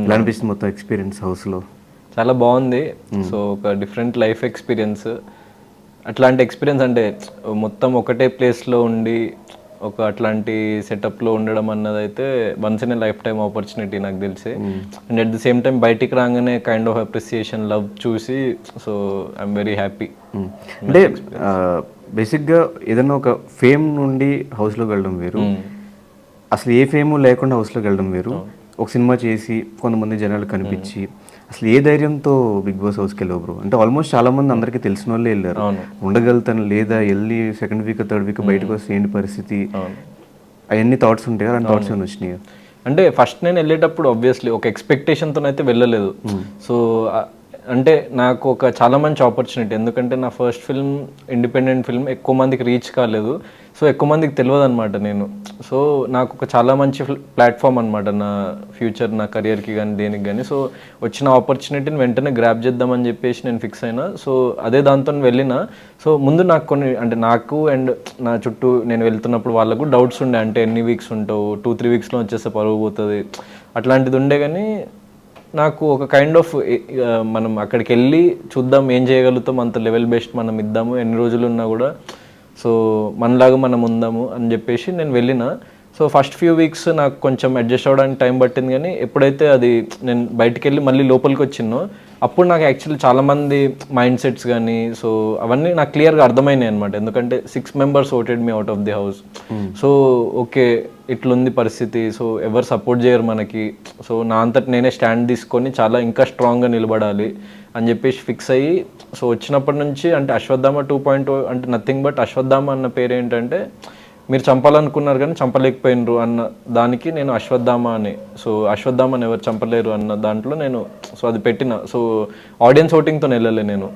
ఎలా అనిపిస్తుంది మొత్తం ఎక్స్పీరియన్స్ హౌస్లో? చాలా బాగుంది. సో ఒక డిఫరెంట్ లైఫ్ ఎక్స్పీరియన్స్. అట్లాంటి ఎక్స్పీరియన్స్ అంటే మొత్తం ఒకటే ప్లేస్లో ఉండి ఒక అట్లాంటి సెటప్లో ఉండడం అన్నది అయితే once in a life time opportunity నాకు తెలిసి. And at the same time బయటికి రాగానే కైండ్ ఆఫ్ అప్రిసియేషన్, లవ్ చూసి సో ఐఎమ్ వెరీ హ్యాపీ. అంటే బేసిక్గా ఏదైనా ఒక ఫేమ్ నుండి హౌస్లోకి వెళ్ళడం వేరు, అసలు ఏ ఫేము లేకుండా హౌస్లోకి వెళ్ళడం వేరు. ఒక సినిమా చేసి కొంతమంది జనాలు కనిపించి అసలు ఏ ధైర్యంతో బిగ్ బాస్ హౌస్కి వెళ్ళావు బ్రో? అంటే ఆల్మోస్ట్ చాలా మంది అందరికీ తెలిసిన వాళ్ళే వెళ్ళారు. ఉండగలుగుతాను లేదా వెళ్ళి సెకండ్ వీక్ థర్డ్ వీక్ బయటకు వస్తే ఏంటి పరిస్థితి, అవన్నీ థాట్స్ ఉంటాయి. అలాంటి థాట్స్ ఏమైనా వచ్చినాయి? అంటే ఫస్ట్ నేను వెళ్ళేటప్పుడు ఆబ్వియస్లీ ఒక ఎక్స్పెక్టేషన్తో అయితే వెళ్ళలేదు. సో అంటే నాకు ఒక చాలా మంచి ఆపర్చునిటీ, ఎందుకంటే నా ఫస్ట్ ఫిల్మ్ ఇండిపెండెంట్ ఫిల్మ్, ఎక్కువ మందికి రీచ్ కాలేదు, సో ఎక్కువ మందికి తెలియదు అనమాట నేను. సో నాకు ఒక చాలా మంచి ప్లాట్ఫామ్ అనమాట నా ఫ్యూచర్, నా కెరియర్కి కానీ దేనికి కానీ. సో వచ్చిన ఆపర్చునిటీని వెంటనే గ్రాప్ చేద్దామని చెప్పేసి నేను ఫిక్స్ అయినా. సో అదే దాంతో వెళ్ళిన. సో ముందు నాకు కొన్ని అంటే నాకు అండ్ నా చుట్టూ నేను వెళ్తున్నప్పుడు వాళ్ళకు డౌట్స్ ఉండే, అంటే ఎన్ని వీక్స్ ఉంటావు, 2-3 వీక్స్లో వచ్చేస్తే పరుగు పోతుంది, అట్లాంటిది ఉండే. కానీ నాకు ఒక కైండ్ ఆఫ్ మనం అక్కడికి వెళ్ళి చూద్దాం ఏం చేయగలుగుతాం, అంత లెవెల్ బెస్ట్ మనం ఇద్దాము, ఎన్ని రోజులు ఉన్నా కూడా సో మనలాగా మనం ఉందాము అని చెప్పేసి నేను వెళ్ళిన. సో ఫస్ట్ ఫ్యూ వీక్స్ నాకు కొంచెం అడ్జస్ట్ అవ్వడానికి టైం పట్టింది. కానీ ఎప్పుడైతే అది నేను బయటికి వెళ్ళి మళ్ళీ లోపలికి వచ్చినో అప్పుడు నాకు యాక్చువల్లీ చాలామంది మైండ్ సెట్స్ కానీ సో అవన్నీ నాకు క్లియర్గా అర్థమైనాయి అనమాట. ఎందుకంటే 6 members voted me out of the house. So okay ఇట్లుంది పరిస్థితి, సో ఎవరు సపోర్ట్ చేయరు మనకి, సో నా అంతటి నేనే స్టాండ్ తీసుకొని చాలా ఇంకా స్ట్రాంగ్గా నిలబడాలి అని చెప్పేసి ఫిక్స్ అయ్యి సో వచ్చినప్పటి నుంచి అంటే అశ్వత్థామ 2.0 అంటే నథింగ్ బట్ అశ్వత్థామ అన్న పేరు ఏంటంటే మీరు చంపాలనుకున్నారు కానీ చంపలేకపోయినరు అన్న దానికి నేను అశ్వత్థామ అని, సో అశ్వత్థామని ఎవరు చంపలేరు అన్న దాంట్లో నేను సో అది పెట్టిన. సో ఆడియన్స్ ఓటింగ్తో వెళ్ళలే నేను,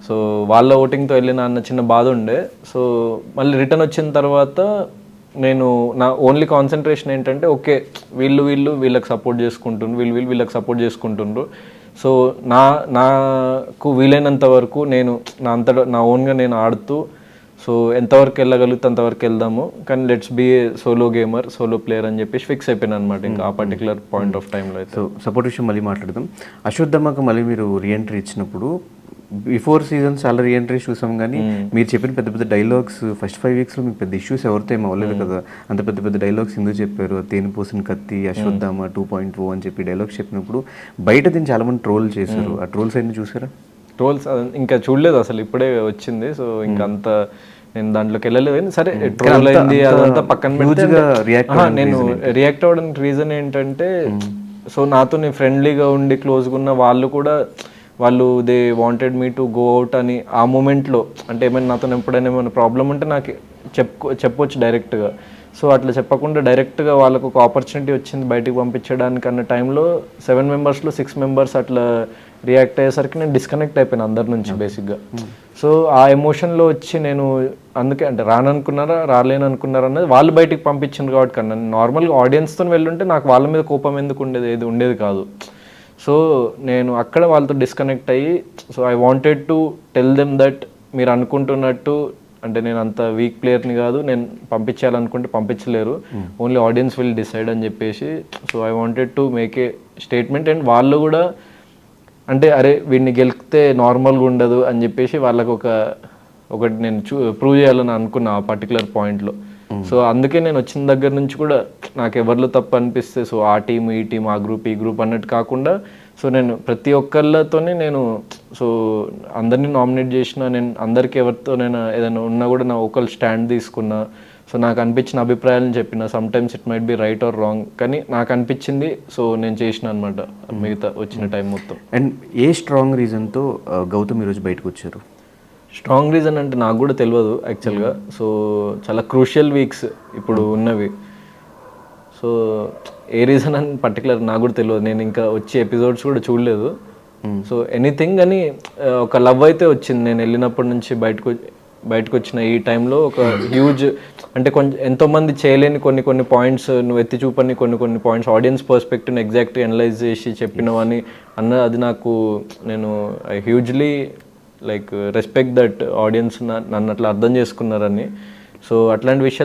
సో వాళ్ళ ఓటింగ్తో వెళ్ళిన అన్న చిన్న బాధ ఉండే. సో మళ్ళీ రిటర్న్ వచ్చిన తర్వాత నేను నా ఓన్లీ కాన్సన్ట్రేషన్ ఏంటంటే ఓకే వీళ్ళకి సపోర్ట్ చేసుకుంటుండ్రు, వీళ్ళకి సపోర్ట్ చేసుకుంటుండ్రు. సో నాకు వీలైనంత వరకు నేను నా ఓన్గా నేను ఆడుతూ సో ఎంతవరకు వెళ్ళగలిగితే అంతవరకు వెళ్దాము, కానీ let's be a solo gamer, solo player అని చెప్పేసి ఫిక్స్ అయిపోయినా అనమాట ఇంకా ఆ పర్టికులర్ పాయింట్ ఆఫ్ టైంలో అయితే. సో సపోర్ట్ విషయం మళ్ళీ మాట్లాడదాం. అశ్వత్థామకు మళ్ళీ మీరు రీఎంట్రీ ఇచ్చినప్పుడు బిఫోర్ సీజన్ చాలా రీఎంట్రీస్ చూసాం, కానీ మీరు చెప్పిన పెద్ద పెద్ద డైలాగ్స్ ఫస్ట్ 5 weeksలో మీకు పెద్ద ఇష్యూస్ ఎవరితో ఏం అవ్వలేదు కదా. అంత పెద్ద పెద్ద డైలాగ్స్ ఎందుకు చెప్పారు? తేనె పోసిన కత్తి, అశ్వత్థామ 2.0 అని చెప్పి డైలాగ్స్ చెప్పినప్పుడు బయట దీన్ని చాలా మంది ట్రోల్ చేశారు. ఆ ట్రోల్స్ అన్ని చూసారా? ట్రోల్స్ ఇంకా చూడలేదు అసలు, ఇప్పుడే వచ్చింది. సో ఇంకా అంత నేను దాంట్లోకి వెళ్ళలేదు. సరే ట్రోల్ అయింది అదంతా పక్కన పెడితే నేను రియాక్ట్ అవ్వడానికి రీజన్ ఏంటంటే సో నాతో నేను ఫ్రెండ్లీగా ఉండి క్లోజ్గా ఉన్న వాళ్ళు కూడా they wanted me to go out అని ఆ మూమెంట్లో, అంటే ఏమైనా నాతో ఎప్పుడైనా ఏమైనా ప్రాబ్లం ఉంటే నాకు చెప్పొచ్చు డైరెక్ట్గా. సో అట్లా చెప్పకుండా డైరెక్ట్గా వాళ్ళకు ఒక ఆపర్చునిటీ వచ్చింది బయటికి పంపించడానికి అన్న టైంలో 7 membersలో 6 members అట్లా రియాక్ట్ అయ్యేసరికి నేను డిస్కనెక్ట్ అయిపోయాను అందరి నుంచి బేసిక్గా. సో ఆ ఎమోషన్లో వచ్చి నేను అందుకే అంటే రాలేననుకున్నారా అన్నది వాళ్ళు బయటికి పంపించింది కాబట్టి కన్నా నార్మల్గా ఆడియన్స్తో వెళ్ళుంటే నాకు వాళ్ళ మీద కోపం ఎందుకు ఉండేది కాదు. సో నేను అక్కడ వాళ్ళతో డిస్కనెక్ట్ అయ్యి so I wanted to tell them that మీరు అనుకుంటున్నట్టు అంటే నేను అంత వీక్ ప్లేయర్ని కాదు, నేను పంపించాలనుకుంటే పంపించలేరు, ఓన్లీ ఆడియన్స్ విల్ డిసైడ్ అని చెప్పేసి. So I wanted to make a statement. And వాళ్ళు కూడా అంటే అరే వీడిని గెలిస్తే నార్మల్గా ఉండదు అని చెప్పేసి వాళ్ళకు ఒకటి నేను ప్రూవ్ చేయాలని అనుకున్నా ఆ పర్టికులర్ పాయింట్లో. సో అందుకే నేను వచ్చిన దగ్గర నుంచి కూడా నాకు ఎవరిలో తప్పు అనిపిస్తే సో ఆ టీం ఈ టీం ఆ గ్రూప్ ఈ గ్రూప్ అన్నట్టు కాకుండా సో నేను ప్రతి ఒక్కళ్ళతోనే నేను సో అందరినీ నామినేట్ చేసిన, నేను అందరికీ ఎవరితో నేను ఏదైనా ఉన్నా కూడా నా ఒకళ్ళు స్టాండ్ తీసుకున్నా. సో నాకు అనిపించిన అభిప్రాయాలను చెప్పిన, some times it might be right are wrong, కానీ నాకు అనిపించింది సో నేను చేసిన అనమాట మిగతా వచ్చిన టైం మొత్తం. అండ్ ఏ స్ట్రాంగ్ రీజన్తో గౌతమ్ ఈరోజు బయటకు వచ్చారు? స్ట్రాంగ్ రీజన్ అంటే నాకు కూడా తెలియదు యాక్చువల్గా. సో చాలా క్రూషియల్ వీక్స్ ఇప్పుడు ఉన్నవి. సో ఏ రీజన్ అని పర్టికులర్ నాకు కూడా తెలియదు, నేను ఇంకా వచ్చే ఎపిసోడ్స్ కూడా చూడలేదు. సో ఎనీథింగ్ అని ఒక లవ్ అయితే వచ్చింది నేను వెళ్ళినప్పటి నుంచి బయటకు వచ్చిన ఈ టైంలో. ఒక హ్యూజ్ అంటే కొంచెం ఎంతోమంది చేయలేని కొన్ని పాయింట్స్ నువ్వు ఎత్తి చూపని కొన్ని పాయింట్స్ ఆడియన్స్ పర్స్పెక్టివ్ని ఎగ్జాక్ట్గా అనలైజ్ చేసి చెప్పినవని అది నాకు నేను I hugely like respect that audience నన్ను అట్లా అర్థం చేసుకున్నారని. సో అట్లాంటి విషయాలు